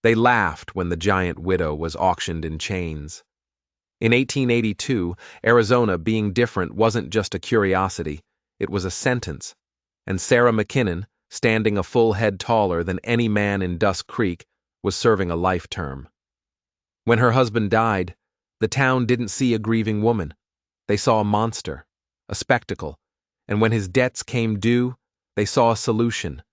They laughed when the giant widow was auctioned in chains. In 1882, Arizona being different wasn't just a curiosity, it was a sentence, and Sarah McKinnon, standing a full head taller than any man in Dusk Creek, was serving a life term. When her husband died, the town didn't see a grieving woman. They saw a monster, a spectacle, and when his debts came due, they saw a solution.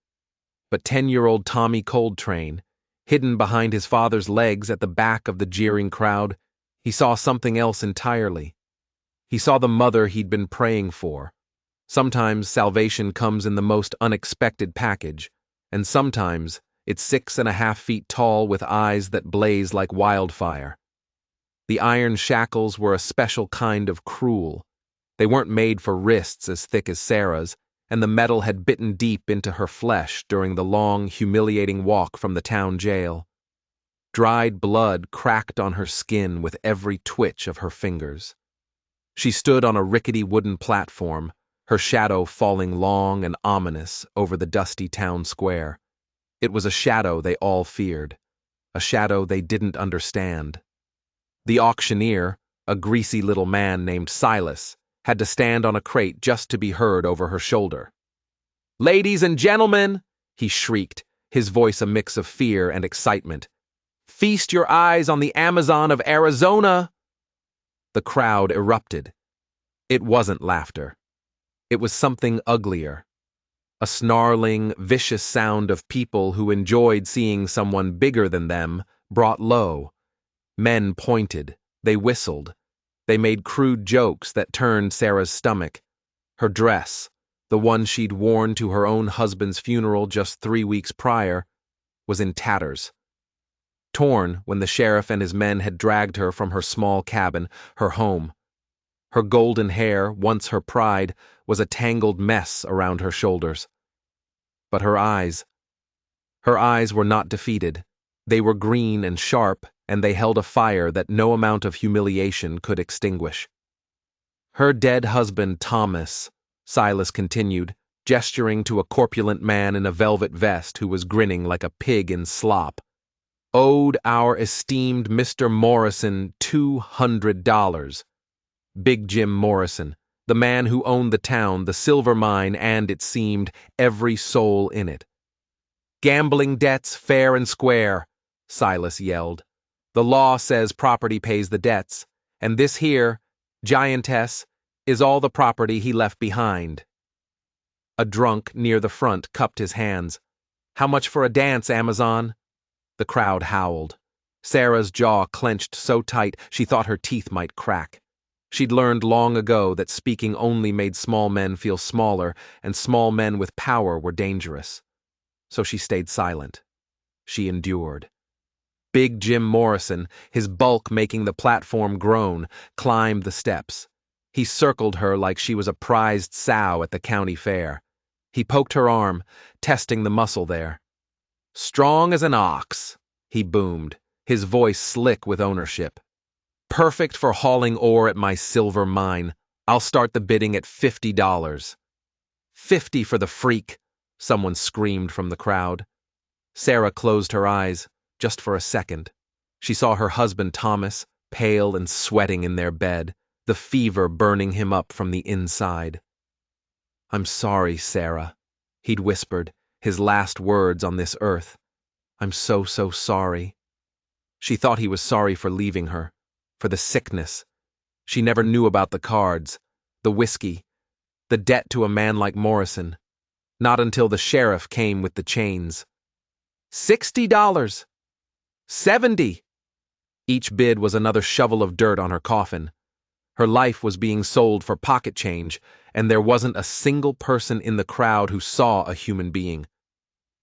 But 10-year-old Tommy Coltrane, hidden behind his father's legs at the back of the jeering crowd, he saw something else entirely. He saw the mother he'd been praying for. Sometimes salvation comes in the most unexpected package, and sometimes it's 6.5 feet tall with eyes that blaze like wildfire. The iron shackles were a special kind of cruel. They weren't made for wrists as thick as Sarah's, and the metal had bitten deep into her flesh during the long, humiliating walk from the town jail. Dried blood cracked on her skin with every twitch of her fingers. She stood on a rickety wooden platform, her shadow falling long and ominous over the dusty town square. It was a shadow they all feared, a shadow they didn't understand. The auctioneer, a greasy little man named Silas, had to stand on a crate just to be heard over her shoulder. "Ladies and gentlemen," he shrieked, his voice a mix of fear and excitement, "feast your eyes on the Amazon of Arizona!" The crowd erupted. It wasn't laughter. It was something uglier. A snarling, vicious sound of people who enjoyed seeing someone bigger than them, brought low. Men pointed, they whistled, they made crude jokes that turned Sarah's stomach. Her dress, the one she'd worn to her own husband's funeral just 3 weeks prior, was in tatters. Torn when the sheriff and his men had dragged her from her small cabin, her home. Her golden hair, once her pride, was a tangled mess around her shoulders. But her eyes were not defeated. They were green and sharp, and they held a fire that no amount of humiliation could extinguish. Her dead husband, Thomas, Silas continued, gesturing to a corpulent man in a velvet vest who was grinning like a pig in slop, owed our esteemed Mr. Morrison $200. Big Jim Morrison, the man who owned the town, the silver mine, and, it seemed, every soul in it. "Gambling debts fair and square," Silas yelled. "The law says property pays the debts, and this here, giantess, is all the property he left behind." A drunk near the front cupped his hands. "How much for a dance, Amazon?" The crowd howled. Sarah's jaw clenched so tight she thought her teeth might crack. She'd learned long ago that speaking only made small men feel smaller, and small men with power were dangerous. So she stayed silent. She endured. Big Jim Morrison, his bulk making the platform groan, climbed the steps. He circled her like she was a prized sow at the county fair. He poked her arm, testing the muscle there. "Strong as an ox," he boomed, his voice slick with ownership. "Perfect for hauling ore at my silver mine. I'll start the bidding at $50. "50 for the freak," someone screamed from the crowd. Sarah closed her eyes, just for a second. She saw her husband Thomas, pale and sweating in their bed, the fever burning him up from the inside. "I'm sorry, Sarah," he'd whispered, his last words on this earth. "I'm so sorry." She thought he was sorry for leaving her, for the sickness. She never knew about the cards, the whiskey, the debt to a man like Morrison. Not until the sheriff came with the chains. $60. $70. Each bid was another shovel of dirt on her coffin. Her life was being sold for pocket change, and there wasn't a single person in the crowd who saw a human being.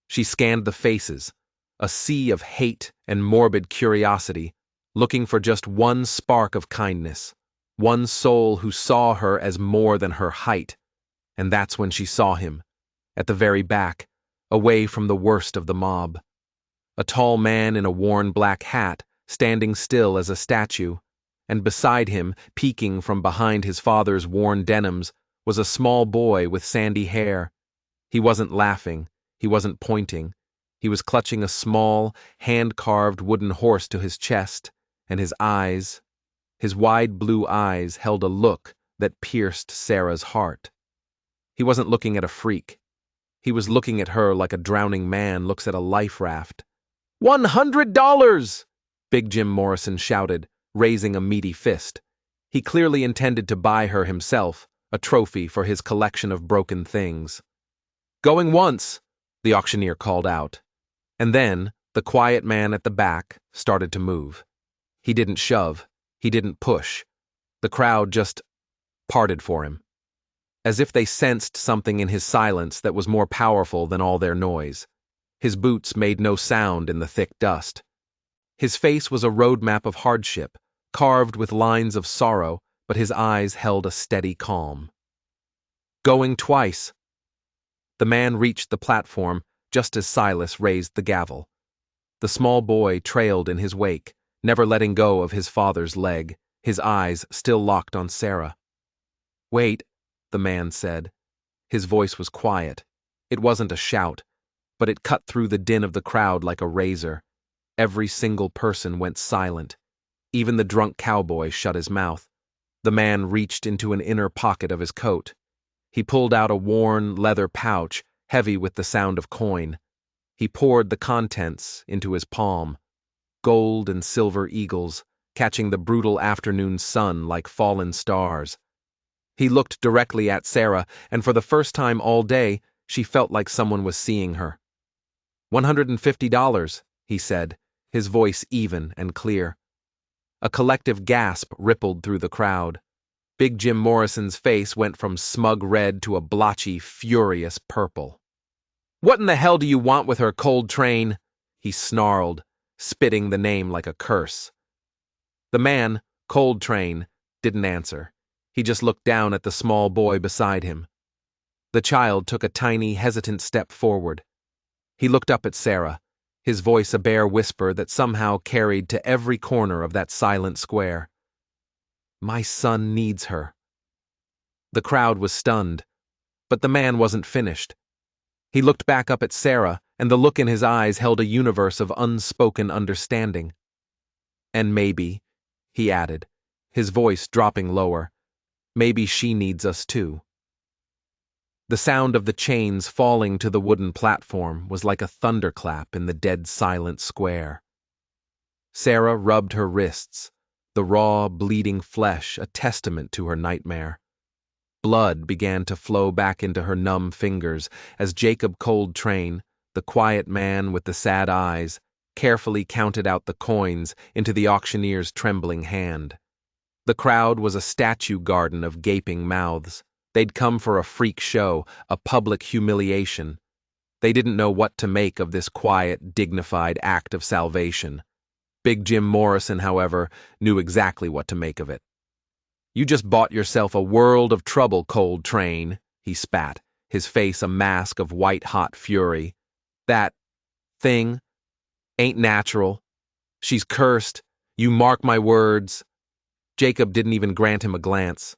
She scanned the faces, a sea of hate and morbid curiosity, looking for just one spark of kindness, one soul who saw her as more than her height. And that's when she saw him, at the very back, away from the worst of the mob. A tall man in a worn black hat, standing still as a statue, and beside him, peeking from behind his father's worn denims, was a small boy with sandy hair. He wasn't laughing, he wasn't pointing. He was clutching a small, hand-carved wooden horse to his chest, and his wide blue eyes held a look that pierced Sarah's heart. He wasn't looking at a freak. He was looking at her like a drowning man looks at a life raft. $100! Big Jim Morrison shouted, raising a meaty fist. He clearly intended to buy her himself, a trophy for his collection of broken things. Going once, the auctioneer called out. And then, the quiet man at the back started to move. He didn't shove. He didn't push. The crowd just parted for him, as if they sensed something in his silence that was more powerful than all their noise. His boots made no sound in the thick dust. His face was a roadmap of hardship, carved with lines of sorrow, but his eyes held a steady calm. Going twice. The man reached the platform just as Silas raised the gavel. The small boy trailed in his wake, never letting go of his father's leg, his eyes still locked on Sarah. "Wait," the man said. His voice was quiet. It wasn't a shout, but it cut through the din of the crowd like a razor. Every single person went silent. Even the drunk cowboy shut his mouth. The man reached into an inner pocket of his coat. He pulled out a worn leather pouch, heavy with the sound of coin. He poured the contents into his palm. Gold and silver eagles, catching the brutal afternoon sun like fallen stars. He looked directly at Sarah, and for the first time all day, she felt like someone was seeing her. $150, he said, his voice even and clear. A collective gasp rippled through the crowd. Big Jim Morrison's face went from smug red to a blotchy, furious purple. "What in the hell do you want with her, Cold Train?" he snarled, spitting the name like a curse. The man, Cold Train, didn't answer. He just looked down at the small boy beside him. The child took a tiny, hesitant step forward. He looked up at Sarah, his voice a bare whisper that somehow carried to every corner of that silent square. "My son needs her." The crowd was stunned, but the man wasn't finished. He looked back up at Sarah, and the look in his eyes held a universe of unspoken understanding. "And maybe," he added, his voice dropping lower, "maybe she needs us too." The sound of the chains falling to the wooden platform was like a thunderclap in the dead silent square. Sarah rubbed her wrists, the raw, bleeding flesh a testament to her nightmare. Blood began to flow back into her numb fingers as Jacob Cold Train, the quiet man with the sad eyes, carefully counted out the coins into the auctioneer's trembling hand. The crowd was a statue garden of gaping mouths. They'd come for a freak show, a public humiliation. They didn't know what to make of this quiet, dignified act of salvation. Big Jim Morrison, however, knew exactly what to make of it. "You just bought yourself a world of trouble, Cold Train," he spat, his face a mask of white-hot fury. "That thing ain't natural. She's cursed. You mark my words." Jacob didn't even grant him a glance.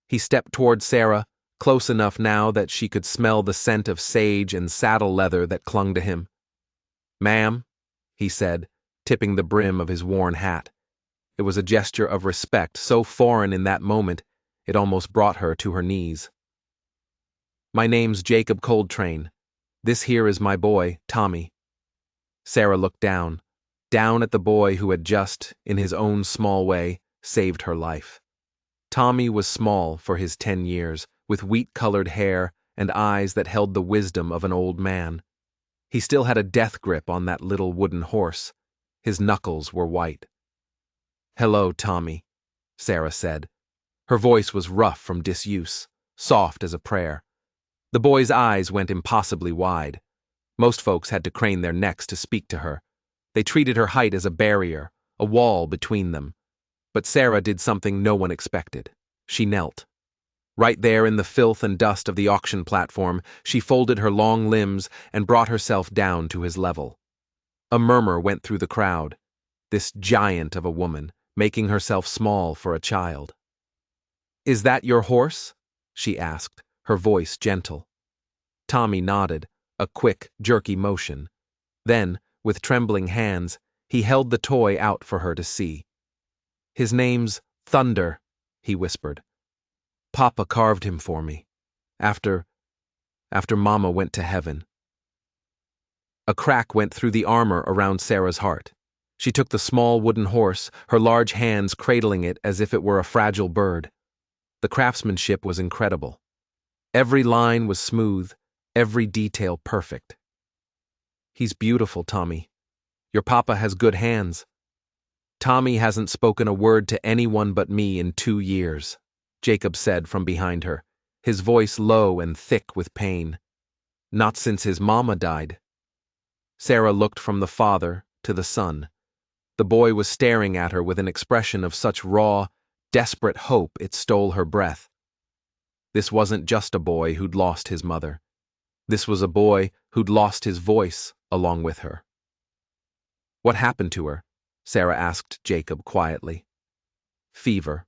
He stepped toward Sarah, close enough now that she could smell the scent of sage and saddle leather that clung to him. "Ma'am," he said, tipping the brim of his worn hat. It was a gesture of respect so foreign in that moment, it almost brought her to her knees. "My name's Jacob Cold Train. This here is my boy, Tommy." Sarah looked down at the boy who had just, in his own small way, saved her life. Tommy was small for his 10 years, with wheat-colored hair and eyes that held the wisdom of an old man. He still had a death grip on that little wooden horse. His knuckles were white. "Hello, Tommy," Sarah said. Her voice was rough from disuse, soft as a prayer. The boy's eyes went impossibly wide. Most folks had to crane their necks to speak to her. They treated her height as a barrier, a wall between them. But Sarah did something no one expected. She knelt. Right there in the filth and dust of the auction platform, she folded her long limbs and brought herself down to his level. A murmur went through the crowd. This giant of a woman, making herself small for a child. "Is that your horse?" she asked, her voice gentle. Tommy nodded, a quick, jerky motion. Then, with trembling hands, he held the toy out for her to see. "His name's Thunder," he whispered. "Papa carved him for me. After Mama went to heaven." A crack went through the armor around Sarah's heart. She took the small wooden horse, her large hands cradling it as if it were a fragile bird. The craftsmanship was incredible. Every line was smooth, every detail perfect. "He's beautiful, Tommy. Your papa has good hands." "Tommy hasn't spoken a word to anyone but me in 2 years," Jacob said from behind her, his voice low and thick with pain. "Not since his mama died." Sarah looked from the father to the son. The boy was staring at her with an expression of such raw, desperate hope it stole her breath. This wasn't just a boy who'd lost his mother. This was a boy who'd lost his voice along with her. "What happened to her?" Sarah asked Jacob quietly. "Fever,"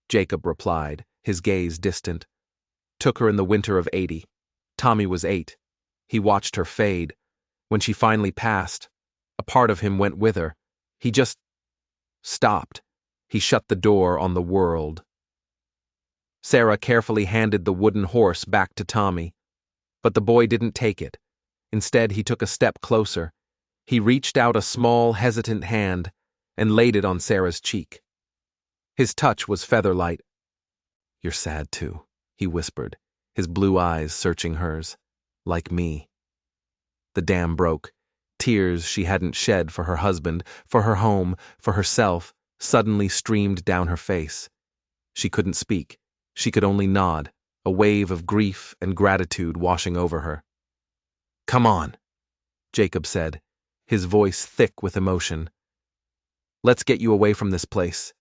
Jacob replied, his gaze distant. "Took her in the winter of '80. Tommy was 8. He watched her fade. When she finally passed, a part of him went with her. He just stopped. He shut the door on the world." Sarah carefully handed the wooden horse back to Tommy, but the boy didn't take it. Instead, he took a step closer. He reached out a small, hesitant hand and laid it on Sarah's cheek. His touch was feather-light. "You're sad too," he whispered, his blue eyes searching hers. "Like me." The dam broke. Tears she hadn't shed for her husband, for her home, for herself, suddenly streamed down her face. She couldn't speak. She could only nod, a wave of grief and gratitude washing over her. "Come on," Jacob said, his voice thick with emotion. "Let's get you away from this place."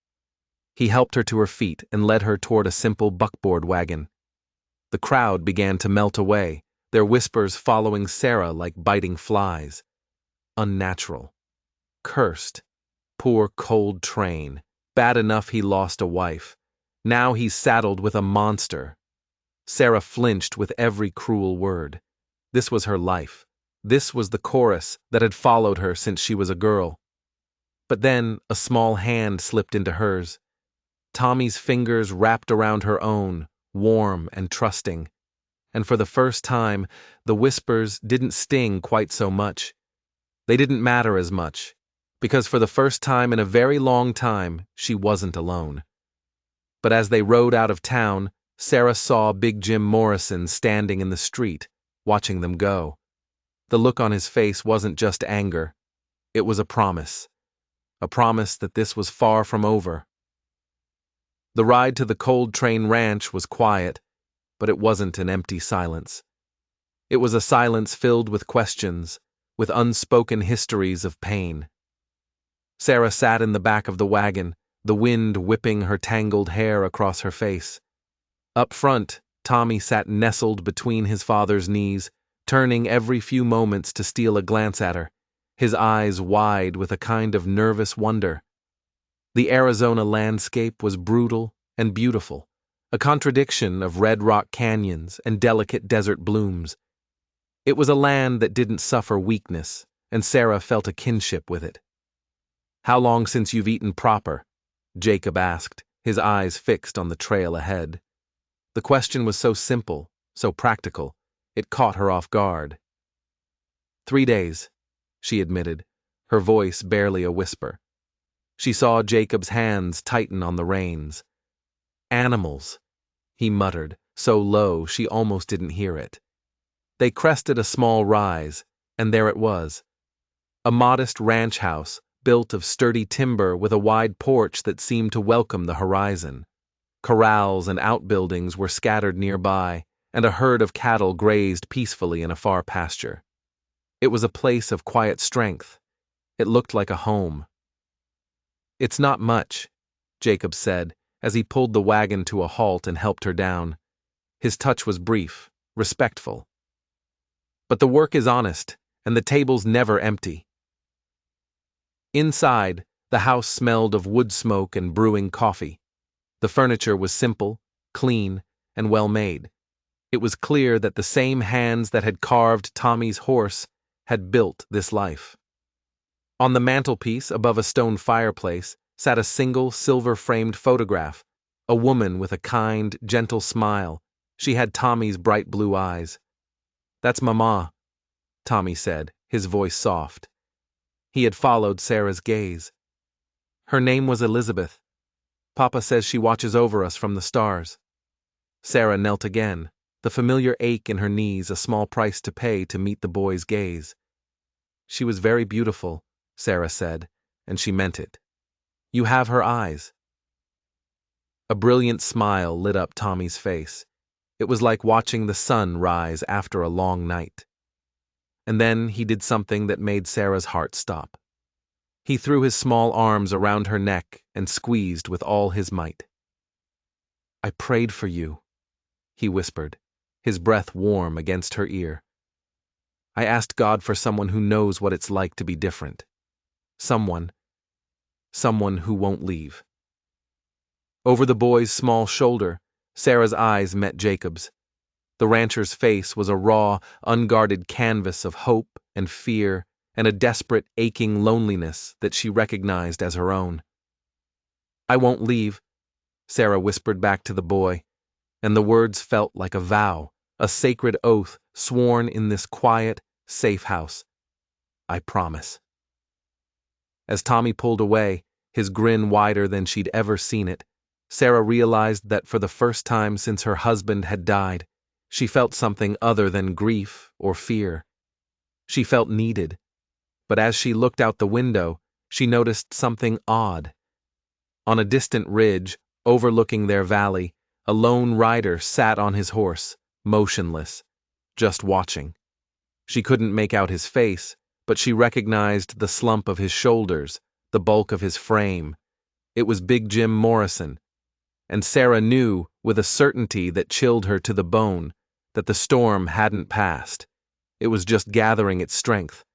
He helped her to her feet and led her toward a simple buckboard wagon. The crowd began to melt away, their whispers following Sarah like biting flies. Unnatural. Cursed. Poor cold train. Bad enough he lost a wife. Now he's saddled with a monster. Sarah flinched with every cruel word. This was her life. This was the chorus that had followed her since she was a girl. But then a small hand slipped into hers. Tommy's fingers wrapped around her own, warm and trusting. And for the first time, the whispers didn't sting quite so much. They didn't matter as much, because for the first time in a very long time, she wasn't alone. But as they rode out of town, Sarah saw Big Jim Morrison standing in the street, watching them go. The look on his face wasn't just anger. It was a promise that this was far from over. The ride to the Cold Train Ranch was quiet, but it wasn't an empty silence. It was a silence filled with questions, with unspoken histories of pain. Sarah sat in the back of the wagon, the wind whipping her tangled hair across her face. Up front, Tommy sat nestled between his father's knees, turning every few moments to steal a glance at her, his eyes wide with a kind of nervous wonder. The Arizona landscape was brutal and beautiful, a contradiction of red rock canyons and delicate desert blooms. It was a land that didn't suffer weakness, and Sarah felt a kinship with it. "How long since you've eaten proper?" Jacob asked, his eyes fixed on the trail ahead. The question was so simple, so practical, it caught her off guard. 3 days, she admitted, her voice barely a whisper. She saw Jacob's hands tighten on the reins. "Animals," he muttered, so low she almost didn't hear it. They crested a small rise, and there it was. A modest ranch house, built of sturdy timber with a wide porch that seemed to welcome the horizon. Corrals and outbuildings were scattered nearby, and a herd of cattle grazed peacefully in a far pasture. It was a place of quiet strength. It looked like a home. "It's not much," Jacob said, as he pulled the wagon to a halt and helped her down. His touch was brief, respectful. "But the work is honest, and the table's never empty." Inside, the house smelled of wood smoke and brewing coffee. The furniture was simple, clean, and well made. It was clear that the same hands that had carved Tommy's horse had built this life. On the mantelpiece above a stone fireplace sat a single silver-framed photograph, a woman with a kind, gentle smile. She had Tommy's bright blue eyes. "That's Mama," Tommy said, his voice soft. He had followed Sarah's gaze. "Her name was Elizabeth. Papa says she watches over us from the stars." Sarah knelt again, the familiar ache in her knees a small price to pay to meet the boy's gaze. "She was very beautiful," Sarah said, and she meant it. "You have her eyes." A brilliant smile lit up Tommy's face. It was like watching the sun rise after a long night. And then he did something that made Sarah's heart stop. He threw his small arms around her neck and squeezed with all his might. "I prayed for you," he whispered, his breath warm against her ear. "I asked God for someone who knows what it's like to be different. Someone who won't leave." Over the boy's small shoulder, Sarah's eyes met Jacob's. The rancher's face was a raw, unguarded canvas of hope and fear and a desperate, aching loneliness that she recognized as her own. "I won't leave," Sarah whispered back to the boy, and the words felt like a vow, a sacred oath sworn in this quiet, safe house. "I promise." As Tommy pulled away, his grin wider than she'd ever seen it, Sarah realized that for the first time since her husband had died, she felt something other than grief or fear. She felt needed, but as she looked out the window, she noticed something odd. On a distant ridge, overlooking their valley, a lone rider sat on his horse, motionless, just watching. She couldn't make out his face, but she recognized the slump of his shoulders, the bulk of his frame. It was Big Jim Morrison, and Sarah knew, with a certainty that chilled her to the bone, that the storm hadn't passed. It was just gathering its strength.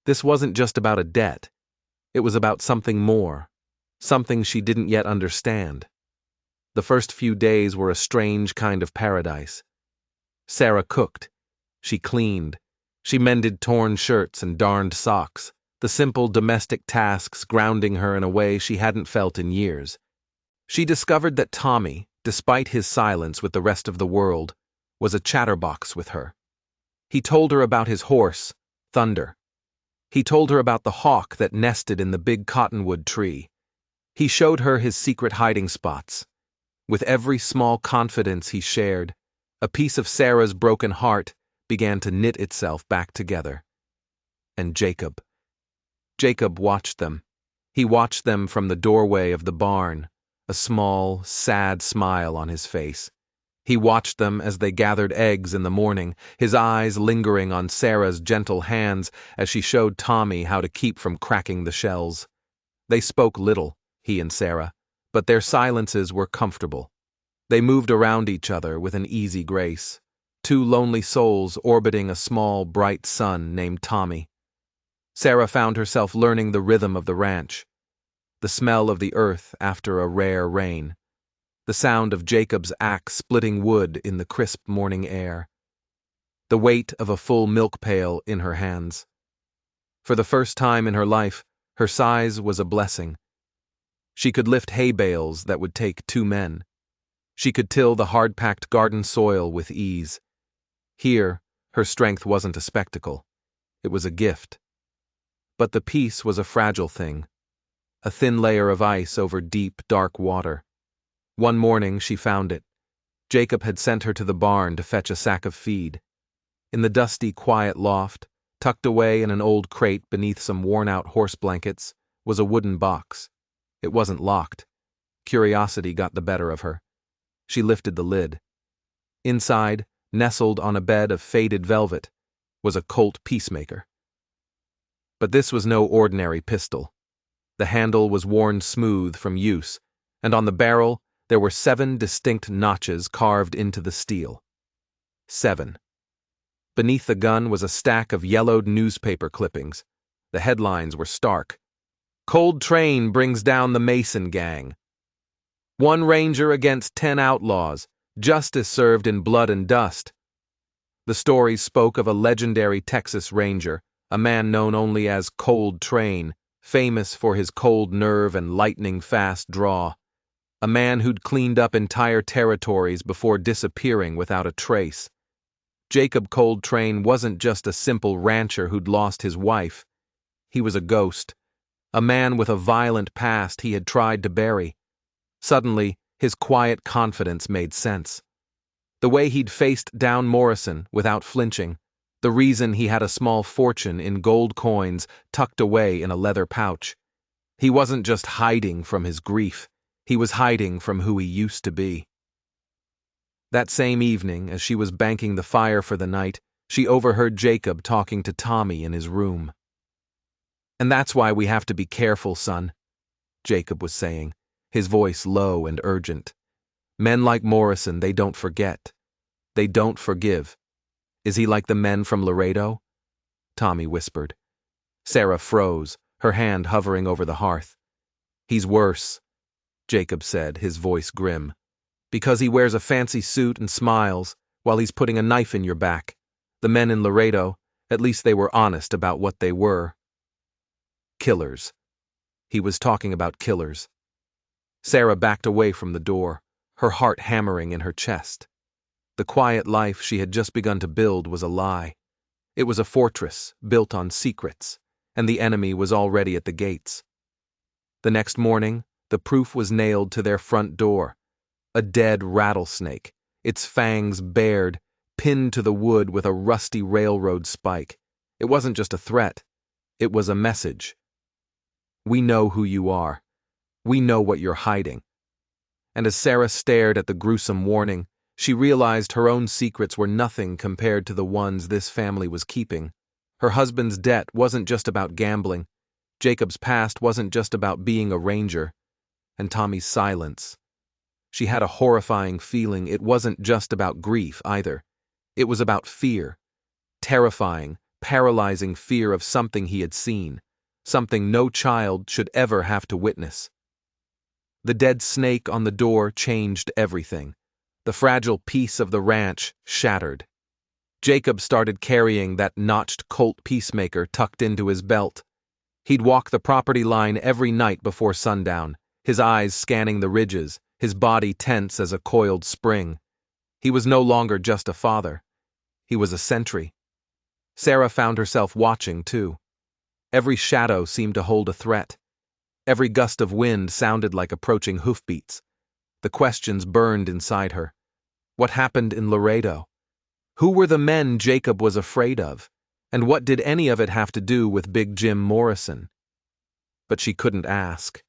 This wasn't just about a debt. It was about something more, something she didn't yet understand. The first few days were a strange kind of paradise. Sarah cooked. She cleaned. She mended torn shirts and darned socks, the simple domestic tasks grounding her in a way she hadn't felt in years. She discovered that Tommy, despite his silence with the rest of the world, was a chatterbox with her. He told her about his horse, Thunder. He told her about the hawk that nested in the big cottonwood tree. He showed her his secret hiding spots. With every small confidence he shared, a piece of Sarah's broken heart began to knit itself back together. And Jacob watched them. He watched them from the doorway of the barn, a small, sad smile on his face. He watched them as they gathered eggs in the morning, his eyes lingering on Sarah's gentle hands as she showed Tommy how to keep from cracking the shells. They spoke little, he and Sarah, but their silences were comfortable. They moved around each other with an easy grace, two lonely souls orbiting a small, bright sun named Tommy. Sarah found herself learning the rhythm of the ranch, the smell of the earth after a rare rain, the sound of Jacob's axe splitting wood in the crisp morning air, the weight of a full milk pail in her hands. For the first time in her life, her size was a blessing. She could lift hay bales that would take 2 men. She could till the hard-packed garden soil with ease. Here, her strength wasn't a spectacle. It was a gift. But the peace was a fragile thing, a thin layer of ice over deep, dark water. One morning she found it. Jacob had sent her to the barn to fetch a sack of feed. In the dusty, quiet loft, tucked away in an old crate beneath some worn-out horse blankets, was a wooden box. It wasn't locked. Curiosity got the better of her. She lifted the lid. Inside, nestled on a bed of faded velvet, was a Colt Peacemaker. But this was no ordinary pistol. The handle was worn smooth from use, and on the barrel there were 7 distinct notches carved into the steel. 7. Beneath the gun was a stack of yellowed newspaper clippings. The headlines were stark. "Cold Train brings down the Mason gang. 1 ranger against 10 outlaws. Justice served in blood and dust." The stories spoke of a legendary Texas ranger, a man known only as Cold Train, famous for his cold nerve and lightning-fast draw, a man who'd cleaned up entire territories before disappearing without a trace. Jacob Cold Train wasn't just a simple rancher who'd lost his wife. He was a ghost, a man with a violent past he had tried to bury. Suddenly, his quiet confidence made sense. The way he'd faced down Morrison without flinching, the reason he had a small fortune in gold coins tucked away in a leather pouch. He wasn't just hiding from his grief, he was hiding from who he used to be. That same evening, as she was banking the fire for the night, she overheard Jacob talking to Tommy in his room. "And that's why we have to be careful, son," Jacob was saying, his voice low and urgent. "Men like Morrison, they don't forget. They don't forgive. Is he like the men from Laredo?" Tommy whispered. Sarah froze, her hand hovering over the hearth. "He's worse," Jacob said, his voice grim. "Because he wears a fancy suit and smiles while he's putting a knife in your back. The men in Laredo, at least they were honest about what they were. Killers." He was talking about killers. Sarah backed away from the door, her heart hammering in her chest. The quiet life she had just begun to build was a lie. It was a fortress built on secrets, and the enemy was already at the gates. The next morning, the proof was nailed to their front door. A dead rattlesnake, its fangs bared, pinned to the wood with a rusty railroad spike. It wasn't just a threat. It was a message. "We know who you are. We know what you're hiding." And as Sarah stared at the gruesome warning, she realized her own secrets were nothing compared to the ones this family was keeping. Her husband's debt wasn't just about gambling. Jacob's past wasn't just about being a ranger. And Tommy's silence. She had a horrifying feeling it wasn't just about grief either. It was about fear. Terrifying, paralyzing fear of something he had seen. Something no child should ever have to witness. The dead snake on the door changed everything. The fragile piece of the ranch shattered. Jacob started carrying that notched Colt Peacemaker tucked into his belt. He'd walk the property line every night before sundown, his eyes scanning the ridges, his body tense as a coiled spring. He was no longer just a father. He was a sentry. Sarah found herself watching, too. Every shadow seemed to hold a threat. Every gust of wind sounded like approaching hoofbeats. The questions burned inside her. What happened in Laredo? Who were the men Jacob was afraid of? And what did any of it have to do with Big Jim Morrison? But she couldn't ask.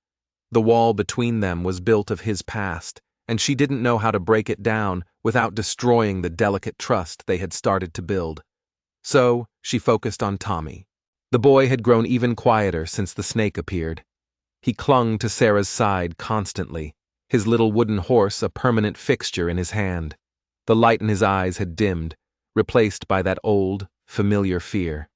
The wall between them was built of his past, and she didn't know how to break it down without destroying the delicate trust they had started to build. So she focused on Tommy. The boy had grown even quieter since the snake appeared. He clung to Sarah's side constantly, his little wooden horse a permanent fixture in his hand. The light in his eyes had dimmed, replaced by that old, familiar fear.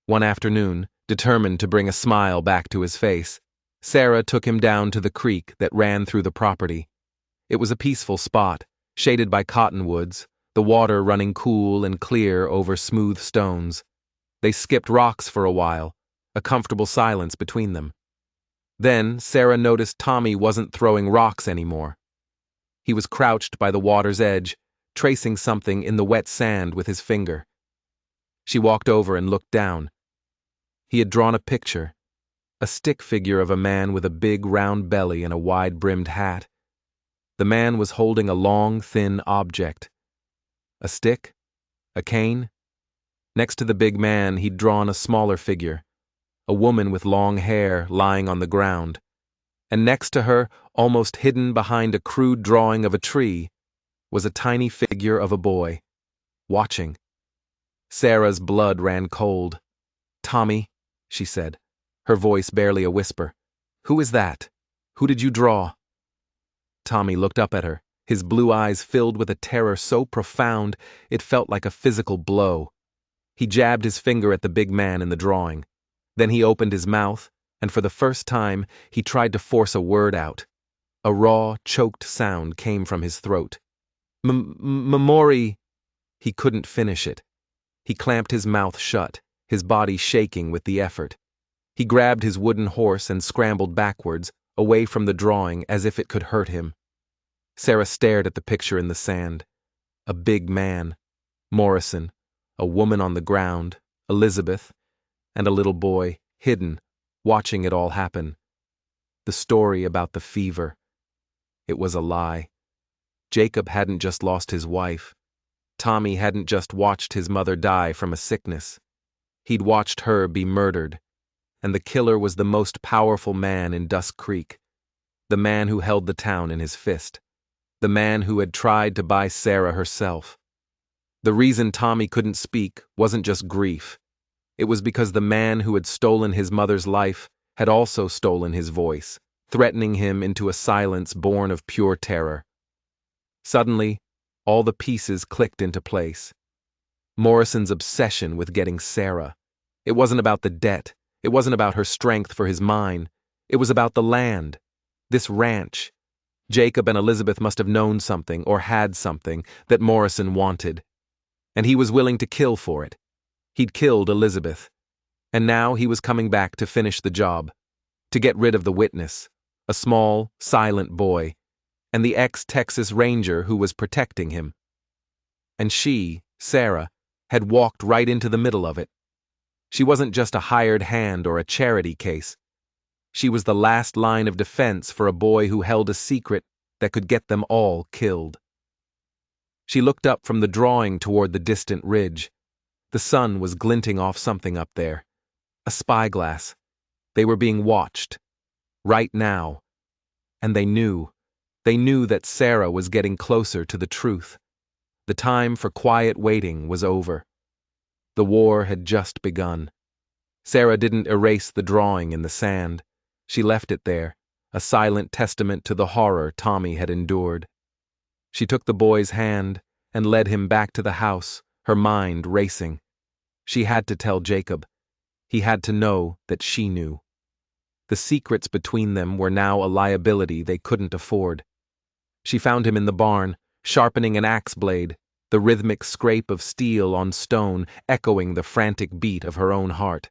One afternoon, determined to bring a smile back to his face, Sarah took him down to the creek that ran through the property. It was a peaceful spot, shaded by cottonwoods, the water running cool and clear over smooth stones. They skipped rocks for a while, a comfortable silence between them. Then Sarah noticed Tommy wasn't throwing rocks anymore. He was crouched by the water's edge, tracing something in the wet sand with his finger. She walked over and looked down. He had drawn a picture, a stick figure of a man with a big round belly and a wide-brimmed hat. The man was holding a long, thin object. A stick? A cane? Next to the big man, he'd drawn a smaller figure, a woman with long hair lying on the ground. And next to her, almost hidden behind a crude drawing of a tree, was a tiny figure of a boy, watching. Sarah's blood ran cold. "Tommy," she said, her voice barely a whisper. "Who is that? Who did you draw?" Tommy looked up at her, his blue eyes filled with a terror so profound it felt like a physical blow. He jabbed his finger at the big man in the drawing. Then he opened his mouth, and for the first time, he tried to force a word out. A raw, choked sound came from his throat. Memori. He couldn't finish it. He clamped his mouth shut, his body shaking with the effort. He grabbed his wooden horse and scrambled backwards, away from the drawing as if it could hurt him. Sarah stared at the picture in the sand. A big man, Morrison, a woman on the ground, Elizabeth, and a little boy, hidden, watching it all happen. The story about the fever. It was a lie. Jacob hadn't just lost his wife. Tommy hadn't just watched his mother die from a sickness. He'd watched her be murdered. And the killer was the most powerful man in Dusk Creek. The man who held the town in his fist. The man who had tried to buy Sarah herself. The reason Tommy couldn't speak wasn't just grief. It was because the man who had stolen his mother's life had also stolen his voice, threatening him into a silence born of pure terror. Suddenly, all the pieces clicked into place. Morrison's obsession with getting Sarah. It wasn't about the debt. It wasn't about her strength for his mine. It was about the land. This ranch. Jacob and Elizabeth must have known something or had something that Morrison wanted. And he was willing to kill for it. He'd killed Elizabeth. And now he was coming back to finish the job. To get rid of the witness. A small, silent boy. And the ex-Texas Ranger who was protecting him. And she, Sarah, had walked right into the middle of it. She wasn't just a hired hand or a charity case. She was the last line of defense for a boy who held a secret that could get them all killed. She looked up from the drawing toward the distant ridge. The sun was glinting off something up there. A spyglass. They were being watched. Right now. And they knew. They knew that Sarah was getting closer to the truth. The time for quiet waiting was over. The war had just begun. Sarah didn't erase the drawing in the sand. She left it there, a silent testament to the horror Tommy had endured. She took the boy's hand and led him back to the house, her mind racing. She had to tell Jacob. He had to know that she knew. The secrets between them were now a liability they couldn't afford. She found him in the barn, sharpening an axe blade, the rhythmic scrape of steel on stone echoing the frantic beat of her own heart.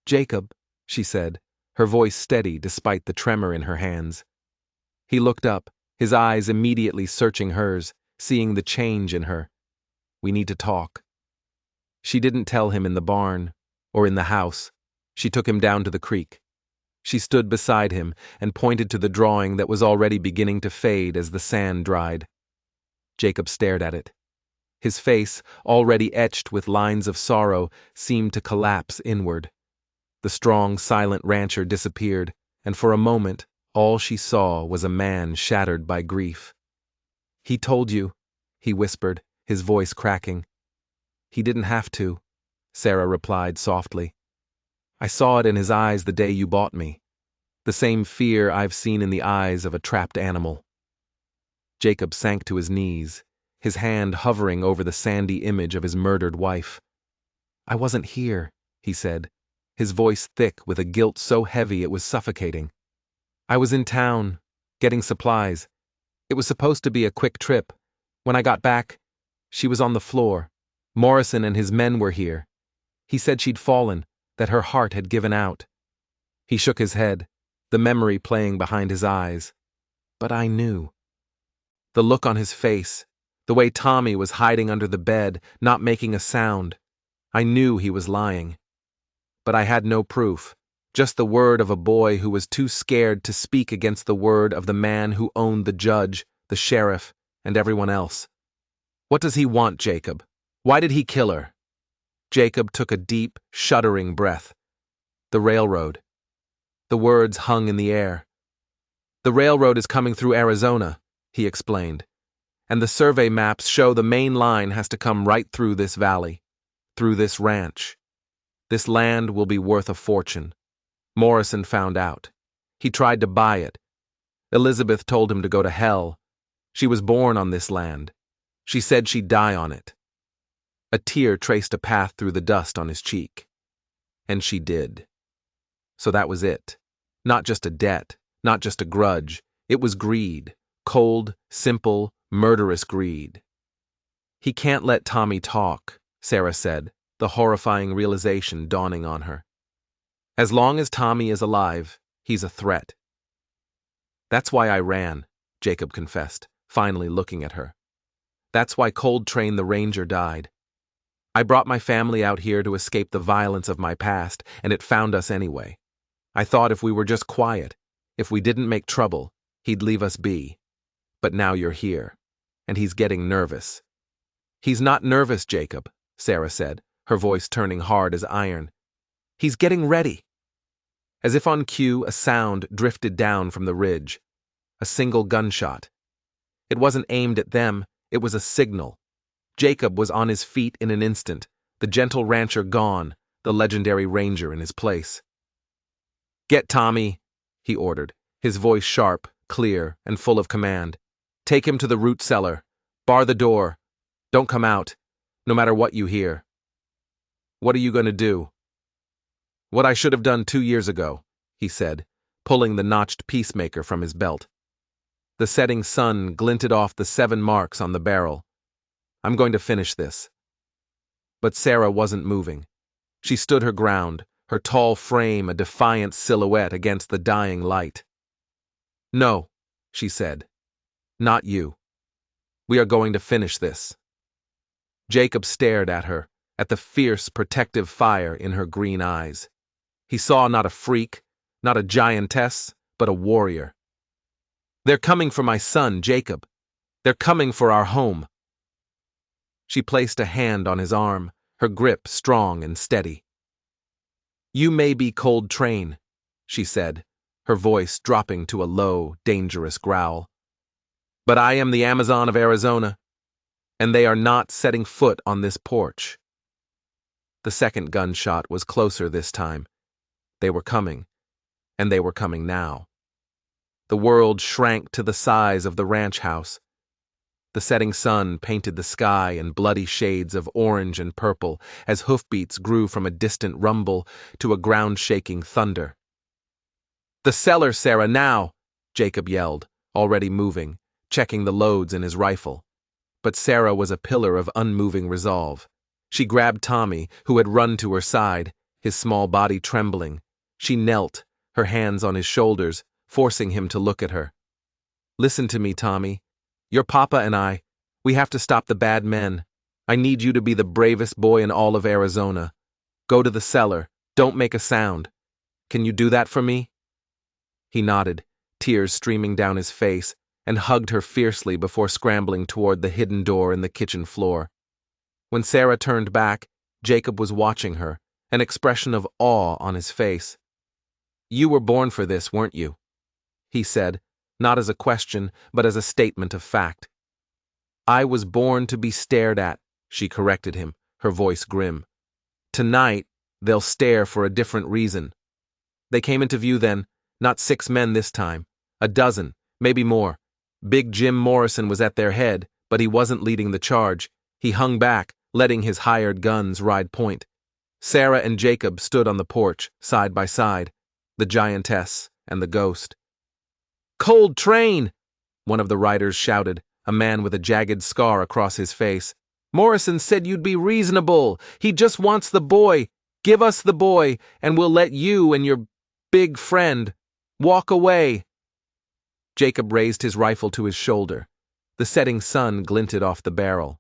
"Jacob," she said, her voice steady despite the tremor in her hands. He looked up, his eyes immediately searching hers, seeing the change in her. "We need to talk." She didn't tell him in the barn, or in the house. She took him down to the creek. She stood beside him and pointed to the drawing that was already beginning to fade as the sand dried. Jacob stared at it. His face, already etched with lines of sorrow, seemed to collapse inward. The strong, silent rancher disappeared, and for a moment, all she saw was a man shattered by grief. "He told you," he whispered, his voice cracking. "He didn't have to," Sarah replied softly. "I saw it in his eyes the day you bought me. The same fear I've seen in the eyes of a trapped animal." Jacob sank to his knees, his hand hovering over the sandy image of his murdered wife. "I wasn't here," he said, his voice thick with a guilt so heavy it was suffocating. "I was in town, getting supplies. It was supposed to be a quick trip. When I got back, she was on the floor. Morrison and his men were here. He said she'd fallen, that her heart had given out." He shook his head, the memory playing behind his eyes. "But I knew." The look on his face, the way Tommy was hiding under the bed, not making a sound. I knew he was lying. But I had no proof, just the word of a boy who was too scared to speak against the word of the man who owned the judge, the sheriff, and everyone else. "What does he want, Jacob? Why did he kill her?" Jacob took a deep, shuddering breath. "The railroad." The words hung in the air. "The railroad is coming through Arizona," he explained. "And the survey maps show the main line has to come right through this valley, through this ranch. This land will be worth a fortune. Morrison found out. He tried to buy it. Elizabeth told him to go to hell. She was born on this land. She said she'd die on it." A tear traced a path through the dust on his cheek. "And she did." So that was it. Not just a debt, not just a grudge. It was greed. Cold, simple, murderous greed. "He can't let Tommy talk," Sarah said, the horrifying realization dawning on her. As long as Tommy is alive, he's a threat. That's why I ran, Jacob confessed, finally looking at her. That's why Coltrane the Ranger died. I brought my family out here to escape the violence of my past, and it found us anyway. I thought if we were just quiet, if we didn't make trouble, he'd leave us be. But now you're here, and he's getting nervous. He's not nervous, Jacob, Sarah said, her voice turning hard as iron. He's getting ready. As if on cue, a sound drifted down from the ridge. A single gunshot. It wasn't aimed at them, it was a signal. Jacob was on his feet in an instant, the gentle rancher gone, the legendary ranger in his place. Get Tommy, he ordered, his voice sharp, clear, and full of command. Take him to the root cellar. Bar the door. Don't come out, no matter what you hear. What are you going to do? What I should have done 2 years ago, he said, pulling the notched peacemaker from his belt. The setting sun glinted off the 7 marks on the barrel. I'm going to finish this. But Sarah wasn't moving. She stood her ground, her tall frame a defiant silhouette against the dying light. No, she said. Not you. We are going to finish this. Jacob stared at her, at the fierce, protective fire in her green eyes. He saw not a freak, not a giantess, but a warrior. They're coming for my son, Jacob. They're coming for our home. She placed a hand on his arm, her grip strong and steady. You may be Coltrane, she said, her voice dropping to a low, dangerous growl. But I am the Amazon of Arizona, and they are not setting foot on this porch. The second gunshot was closer this time. They were coming, and they were coming now. The world shrank to the size of the ranch house. The setting sun painted the sky in bloody shades of orange and purple as hoofbeats grew from a distant rumble to a ground-shaking thunder. The cellar, Sarah, now! Jacob yelled, already moving, checking the loads in his rifle. But Sarah was a pillar of unmoving resolve. She grabbed Tommy, who had run to her side, his small body trembling. She knelt, her hands on his shoulders, forcing him to look at her. Listen to me, Tommy. Your papa and I, we have to stop the bad men. I need you to be the bravest boy in all of Arizona. Go to the cellar. Don't make a sound. Can you do that for me? He nodded, tears streaming down his face, and hugged her fiercely before scrambling toward the hidden door in the kitchen floor. When Sarah turned back, Jacob was watching her, an expression of awe on his face. You were born for this, weren't you? He said, not as a question, but as a statement of fact. I was born to be stared at, she corrected him, her voice grim. Tonight, they'll stare for a different reason. They came into view then, not 6 men this time, a dozen, maybe more. Big Jim Morrison was at their head, but he wasn't leading the charge. He hung back, letting his hired guns ride point. Sarah and Jacob stood on the porch, side by side, the giantess and the ghost. Coltrane! One of the riders shouted, a man with a jagged scar across his face. Morrison said you'd be reasonable. He just wants the boy. Give us the boy, and we'll let you and your big friend walk away. Jacob raised his rifle to his shoulder. The setting sun glinted off the barrel.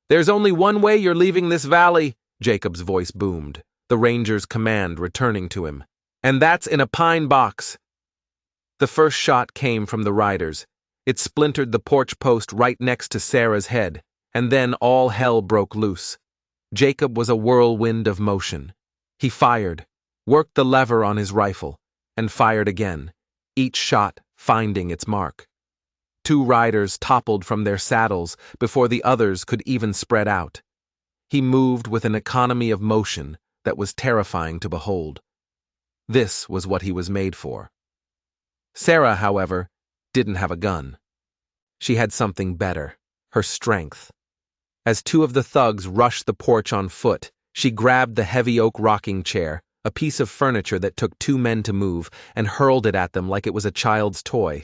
There's only one way you're leaving this valley, Jacob's voice boomed, the ranger's command returning to him. And that's in a pine box. The first shot came from the riders. It splintered the porch post right next to Sarah's head, and then all hell broke loose. Jacob was a whirlwind of motion. He fired, worked the lever on his rifle, and fired again, each shot finding its mark. 2 riders toppled from their saddles before the others could even spread out. He moved with an economy of motion that was terrifying to behold. This was what he was made for. Sarah, however, didn't have a gun. She had something better, her strength. As 2 of the thugs rushed the porch on foot, she grabbed the heavy oak rocking chair, a piece of furniture that took 2 men to move, and hurled it at them like it was a child's toy.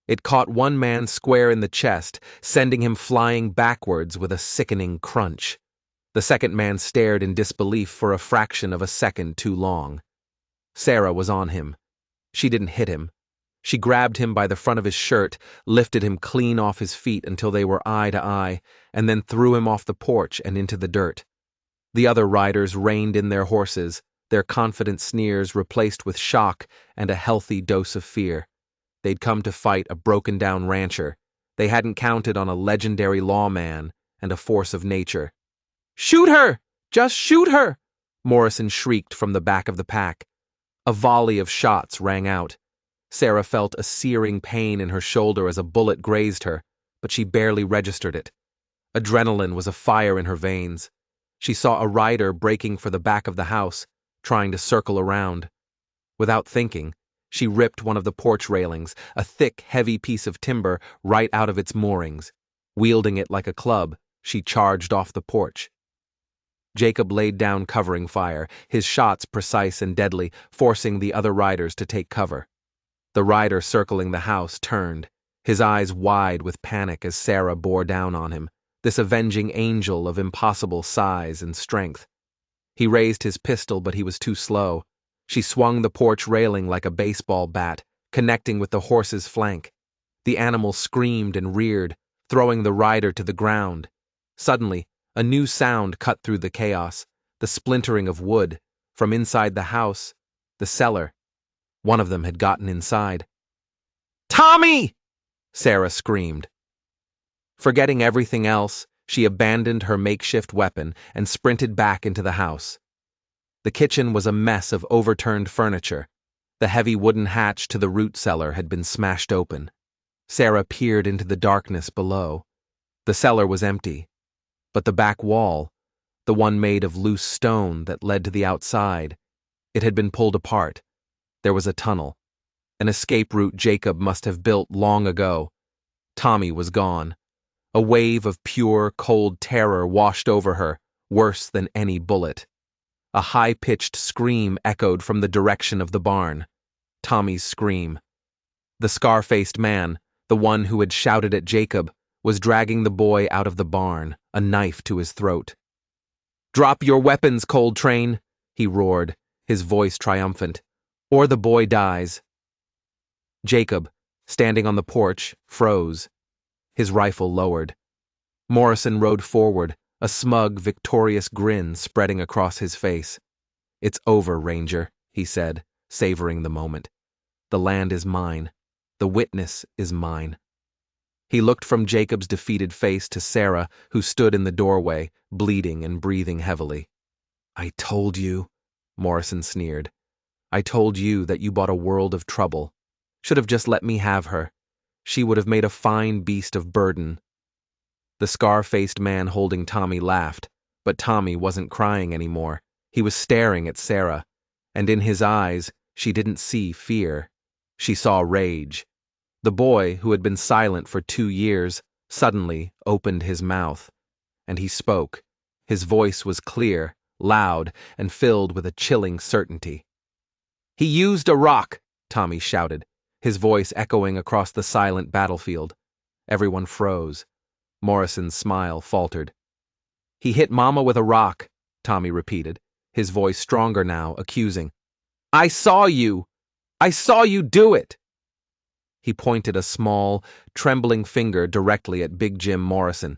It caught one man square in the chest, sending him flying backwards with a sickening crunch. The second man stared in disbelief for a fraction of a second too long. Sarah was on him. She didn't hit him. She grabbed him by the front of his shirt, lifted him clean off his feet until they were eye to eye, and then threw him off the porch and into the dirt. The other riders reined in their horses, their confident sneers replaced with shock and a healthy dose of fear. They'd come to fight a broken-down rancher. They hadn't counted on a legendary lawman and a force of nature. "Shoot her! Just shoot her!" Morrison shrieked from the back of the pack. A volley of shots rang out. Sarah felt a searing pain in her shoulder as a bullet grazed her, but she barely registered it. Adrenaline was afire in her veins. She saw a rider breaking for the back of the house, trying to circle around. Without thinking, she ripped one of the porch railings, a thick, heavy piece of timber, right out of its moorings. Wielding it like a club, she charged off the porch. Jacob laid down covering fire, his shots precise and deadly, forcing the other riders to take cover. The rider circling the house turned, his eyes wide with panic as Sarah bore down on him, this avenging angel of impossible size and strength. He raised his pistol, but he was too slow. She swung the porch railing like a baseball bat, connecting with the horse's flank. The animal screamed and reared, throwing the rider to the ground. Suddenly, a new sound cut through the chaos, the splintering of wood. From inside the house, the cellar. One of them had gotten inside. "Tommy!" Sarah screamed. Forgetting everything else, she abandoned her makeshift weapon and sprinted back into the house. The kitchen was a mess of overturned furniture. The heavy wooden hatch to the root cellar had been smashed open. Sarah peered into the darkness below. The cellar was empty. But the back wall, the one made of loose stone that led to the outside, it had been pulled apart. There was a tunnel, an escape route Jacob must have built long ago. Tommy was gone. A wave of pure, cold terror washed over her, worse than any bullet. A high-pitched scream echoed from the direction of the barn. Tommy's scream. The scar-faced man, the one who had shouted at Jacob, was dragging the boy out of the barn, a knife to his throat. "Drop your weapons, Cold Train," he roared, his voice triumphant, "or the boy dies." Jacob, standing on the porch, froze. His rifle lowered. Morrison rode forward, a smug, victorious grin spreading across his face. "It's over, Ranger," he said, savoring the moment. "The land is mine. The witness is mine." He looked from Jacob's defeated face to Sarah, who stood in the doorway, bleeding and breathing heavily. "I told you," Morrison sneered. "I told you that you brought a world of trouble. Should have just let me have her. She would have made a fine beast of burden." The scar-faced man holding Tommy laughed, but Tommy wasn't crying anymore. He was staring at Sarah, and in his eyes, she didn't see fear. She saw rage. The boy, who had been silent for 2 years, suddenly opened his mouth. And he spoke. His voice was clear, loud, and filled with a chilling certainty. "He used a rock," Tommy shouted, his voice echoing across the silent battlefield. Everyone froze. Morrison's smile faltered. "He hit Mama with a rock," Tommy repeated, his voice stronger now, accusing. "I saw you! I saw you do it!" He pointed a small, trembling finger directly at Big Jim Morrison.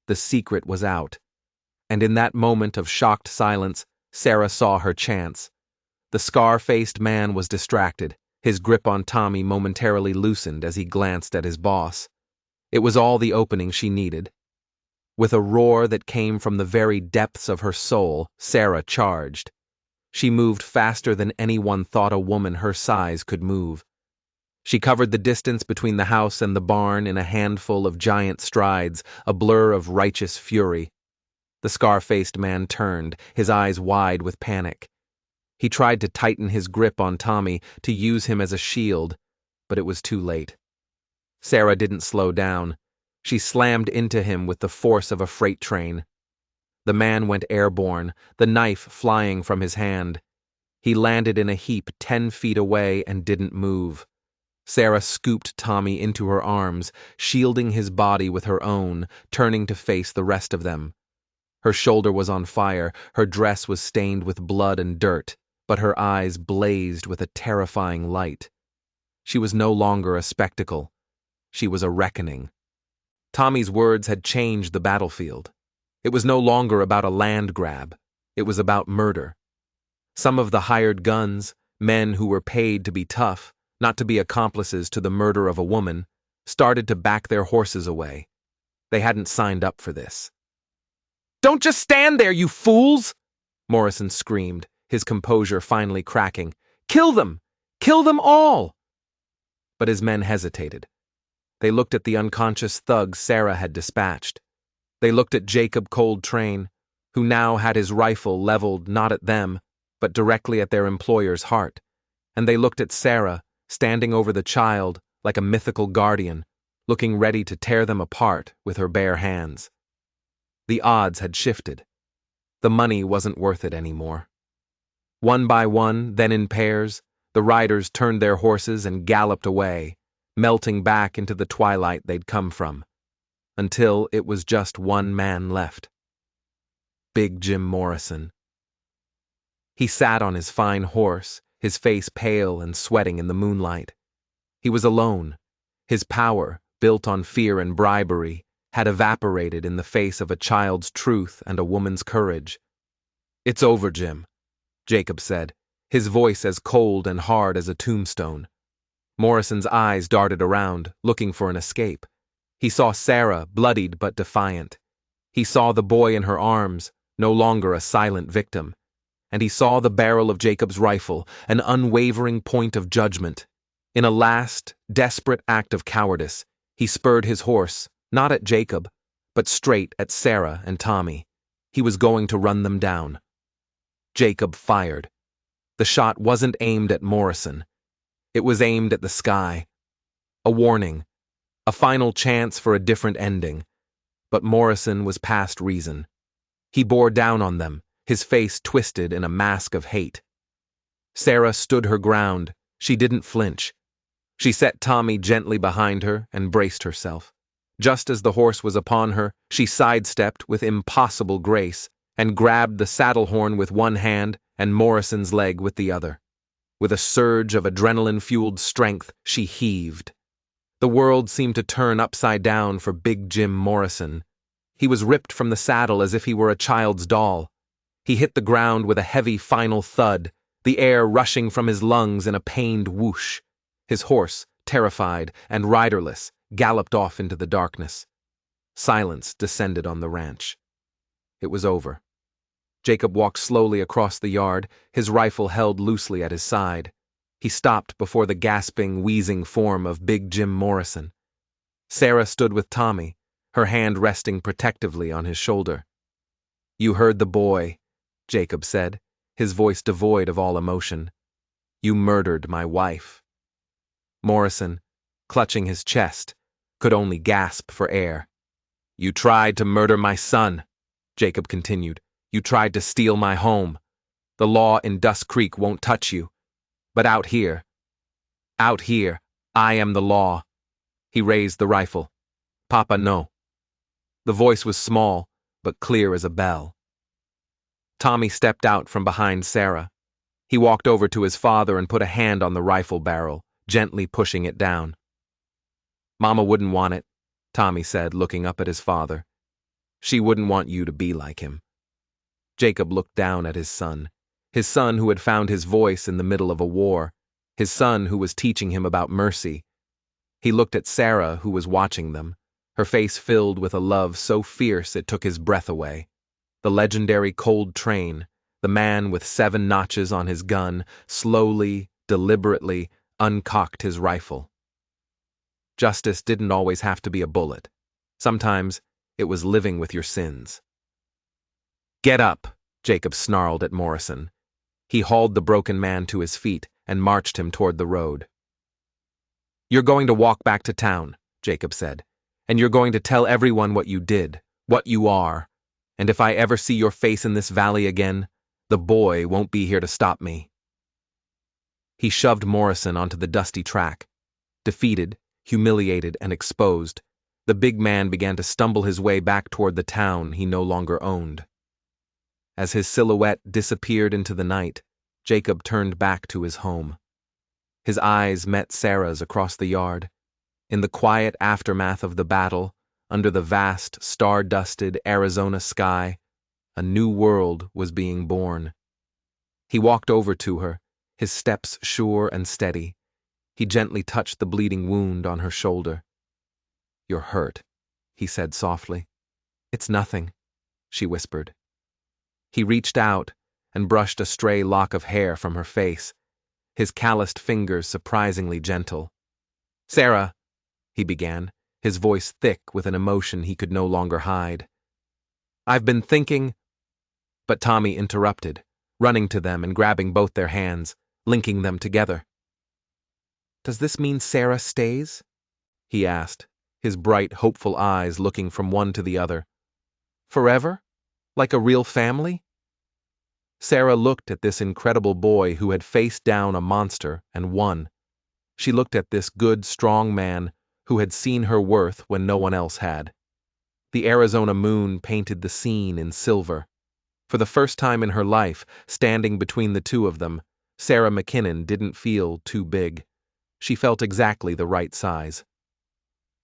The secret was out. And in that moment of shocked silence, Sarah saw her chance. The scar-faced man was distracted, his grip on Tommy momentarily loosened as he glanced at his boss. It was all the opening she needed. With a roar that came from the very depths of her soul, Sarah charged. She moved faster than anyone thought a woman her size could move. She covered the distance between the house and the barn in a handful of giant strides, a blur of righteous fury. The scar-faced man turned, his eyes wide with panic. He tried to tighten his grip on Tommy, to use him as a shield, but it was too late. Sarah didn't slow down. She slammed into him with the force of a freight train. The man went airborne, the knife flying from his hand. He landed in a heap 10 feet away and didn't move. Sarah scooped Tommy into her arms, shielding his body with her own, turning to face the rest of them. Her shoulder was on fire, her dress was stained with blood and dirt, but her eyes blazed with a terrifying light. She was no longer a spectacle. She was a reckoning. Tommy's words had changed the battlefield. It was no longer about a land grab. It was about murder. Some of the hired guns, men who were paid to be tough, not to be accomplices to the murder of a woman, started to back their horses away. They hadn't signed up for this. "Don't just stand there, you fools!" Morrison screamed, his composure finally cracking. "Kill them! Kill them all!" But his men hesitated. They looked at the unconscious thugs Sarah had dispatched. They looked at Jacob Coltrane, who now had his rifle leveled not at them, but directly at their employer's heart. And they looked at Sarah, standing over the child like a mythical guardian, looking ready to tear them apart with her bare hands. The odds had shifted. The money wasn't worth it anymore. One by one, then in pairs, the riders turned their horses and galloped away, melting back into the twilight they'd come from, until it was just one man left. Big Jim Morrison. He sat on his fine horse, his face pale and sweating in the moonlight. He was alone. His power, built on fear and bribery, had evaporated in the face of a child's truth and a woman's courage. "It's over, Jim," Jacob said, his voice as cold and hard as a tombstone. Morrison's eyes darted around, looking for an escape. He saw Sarah, bloodied but defiant. He saw the boy in her arms, no longer a silent victim. And he saw the barrel of Jacob's rifle, an unwavering point of judgment. In a last, desperate act of cowardice, he spurred his horse, not at Jacob, but straight at Sarah and Tommy. He was going to run them down. Jacob fired. The shot wasn't aimed at Morrison. It was aimed at the sky. A warning. A final chance for a different ending. But Morrison was past reason. He bore down on them, his face twisted in a mask of hate. Sarah stood her ground. She didn't flinch. She set Tommy gently behind her and braced herself. Just as the horse was upon her, she sidestepped with impossible grace and grabbed the saddle horn with one hand and Morrison's leg with the other. With a surge of adrenaline-fueled strength, she heaved. The world seemed to turn upside down for Big Jim Morrison. He was ripped from the saddle as if he were a child's doll. He hit the ground with a heavy final thud, the air rushing from his lungs in a pained whoosh. His horse, terrified and riderless, galloped off into the darkness. Silence descended on the ranch. It was over. Jacob walked slowly across the yard, his rifle held loosely at his side. He stopped before the gasping, wheezing form of Big Jim Morrison. Sarah stood with Tommy, her hand resting protectively on his shoulder. "You heard the boy," Jacob said, his voice devoid of all emotion. "You murdered my wife." Morrison, clutching his chest, could only gasp for air. "You tried to murder my son," Jacob continued. "You tried to steal my home. The law in Dust Creek won't touch you. But out here, I am the law." He raised the rifle. "Papa, no." The voice was small, but clear as a bell. Tommy stepped out from behind Sarah. He walked over to his father and put a hand on the rifle barrel, gently pushing it down. "Mama wouldn't want it," Tommy said, looking up at his father. "She wouldn't want you to be like him." Jacob looked down at his son who had found his voice in the middle of a war, his son who was teaching him about mercy. He looked at Sarah, who was watching them, her face filled with a love so fierce it took his breath away. The legendary Coltrane, the man with 7 notches on his gun, slowly, deliberately uncocked his rifle. Justice didn't always have to be a bullet. Sometimes it was living with your sins. "Get up," Jacob snarled at Morrison. He hauled the broken man to his feet and marched him toward the road. "You're going to walk back to town," Jacob said, "and you're going to tell everyone what you did, what you are. And if I ever see your face in this valley again, the boy won't be here to stop me." He shoved Morrison onto the dusty track. Defeated, humiliated, and exposed, the big man began to stumble his way back toward the town he no longer owned. As his silhouette disappeared into the night, Jacob turned back to his home. His eyes met Sarah's across the yard. In the quiet aftermath of the battle, under the vast, star-dusted Arizona sky, a new world was being born. He walked over to her, his steps sure and steady. He gently touched the bleeding wound on her shoulder. "You're hurt," he said softly. "It's nothing," she whispered. He reached out and brushed a stray lock of hair from her face, his calloused fingers surprisingly gentle. "Sarah," he began, his voice thick with an emotion he could no longer hide. "I've been thinking—" But Tommy interrupted, running to them and grabbing both their hands, linking them together. "Does this mean Sarah stays?" he asked, his bright, hopeful eyes looking from one to the other. "Forever? Like a real family?" Sarah looked at this incredible boy who had faced down a monster and won. She looked at this good, strong man who had seen her worth when no one else had. The Arizona moon painted the scene in silver. For the first time in her life, standing between the two of them, Sarah McKinnon didn't feel too big. She felt exactly the right size.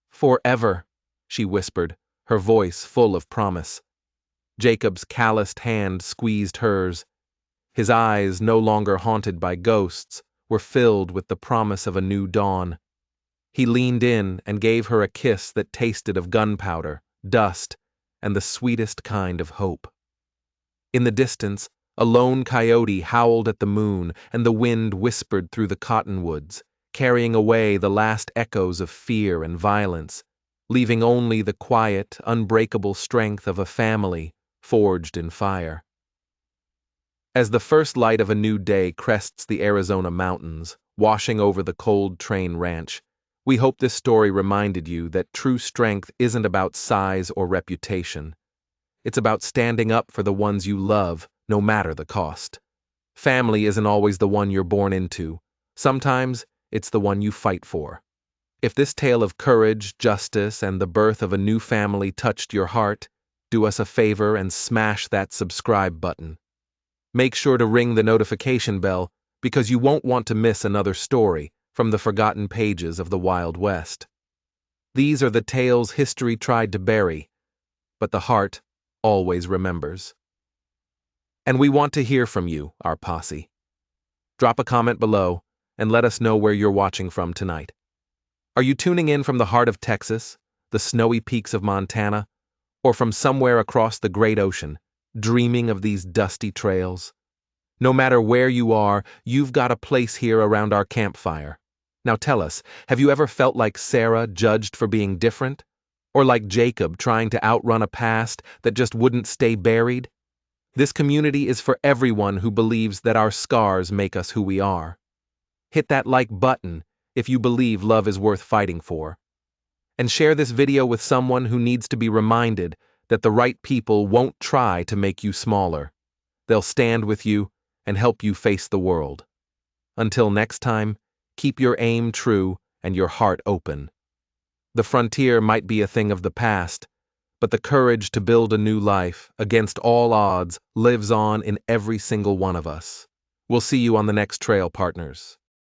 "Forever," she whispered, her voice full of promise. Jacob's calloused hand squeezed hers. His eyes, no longer haunted by ghosts, were filled with the promise of a new dawn. He leaned in and gave her a kiss that tasted of gunpowder, dust, and the sweetest kind of hope. In the distance, a lone coyote howled at the moon, and the wind whispered through the cottonwoods, carrying away the last echoes of fear and violence, leaving only the quiet, unbreakable strength of a family forged in fire. As the first light of a new day crests the Arizona mountains, washing over the cold train ranch, we hope this story reminded you that true strength isn't about size or reputation. It's about standing up for the ones you love, no matter the cost. Family isn't always the one you're born into. Sometimes it's the one you fight for. If this tale of courage, justice, and the birth of a new family touched your heart, do us a favor and smash that subscribe button. Make sure to ring the notification bell because you won't want to miss another story from the forgotten pages of the Wild West. These are the tales history tried to bury, but the heart always remembers. And we want to hear from you, our posse. Drop a comment below and let us know where you're watching from tonight. Are you tuning in from the heart of Texas, the snowy peaks of Montana, or from somewhere across the great ocean, dreaming of these dusty trails? No matter where you are, you've got a place here around our campfire. Now tell us, have you ever felt like Sarah judged for being different? Or like Jacob trying to outrun a past that just wouldn't stay buried? This community is for everyone who believes that our scars make us who we are. Hit that like button if you believe love is worth fighting for. And share this video with someone who needs to be reminded that the right people won't try to make you smaller. They'll stand with you and help you face the world. Until next time, keep your aim true and your heart open. The frontier might be a thing of the past, but the courage to build a new life against all odds lives on in every single one of us. We'll see you on the next trail, partners.